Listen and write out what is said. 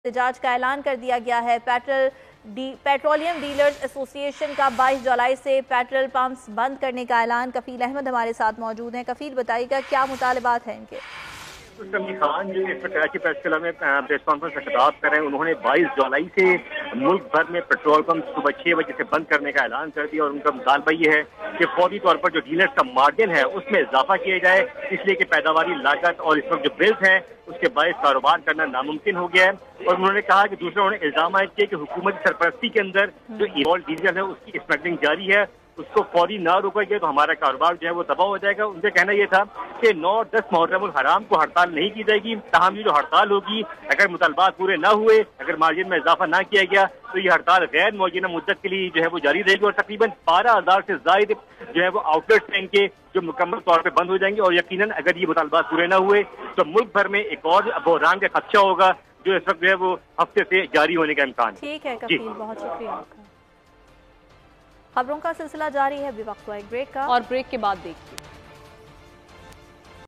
एहतजाज का ऐलान कर दिया गया है। पेट्रोलियम डीलर्स एसोसिएशन का 22 जुलाई से पेट्रोल पंप्स बंद करने का ऐलान। कफील अहमद हमारे साथ मौजूद हैं। कफील, बताइएगा क्या मुतालबात हैं इनके? खान जो इस कराची प्रेस क्लब में प्रेस कॉन्फ्रेंस में खिताब कर रहे हैं, उन्होंने 22 जुलाई से मुल्क भर में पेट्रोल पंप सुबह 6 बजे से बंद करने का ऐलान कर दिया और उनका मुतालबा ये है कि फौरी तौर पर जो डीलर्स का मार्जिन है उसमें इजाफा किया जाए, इसलिए कि पैदावारी लागत और इस वक्त जो बिल्स हैं उसके बायस कारोबार करना नामुमकिन हो गया है। और उन्होंने कहा कि दूसरा उन्होंने इल्जाम आयद किया कि हुकूमती सरपरस्ती के अंदर जो इथेनॉल डीजल है उसकी स्मगलिंग जारी है, उसको फौरी ना रोका गया तो हमारा कारोबार जो है वो तबाह हो जाएगा। उनका कहना यह था कि 9-10 मुहर्रम हराम को हड़ताल नहीं की जाएगी, ताहम ये जो हड़ताल होगी अगर मुतालबात पूरे ना हुए, अगर मार्जिन में इजाफा ना किया गया तो ये हड़ताल गैर मुअय्यना मुद्दत के लिए जो है वो जारी रहेगी और तकरीबन 12,000 से ज्यादा जो है वो आउटलेट्स हैं इनके जो मुकम्मल तौर पर बंद हो जाएंगे। और यकीनन अगर ये मुतालबात पूरे ना हुए तो मुल्क भर में एक और बहरान का खदशा होगा जो इस वक्त जो है वो हफ्ते से जारी होने का इम्कान है। ठीक है कफील, बहुत शुक्रिया आपका। खबरों का सिलसिला जारी है, अभी वक्त हुआ एक ब्रेक का और ब्रेक के बाद देखिए।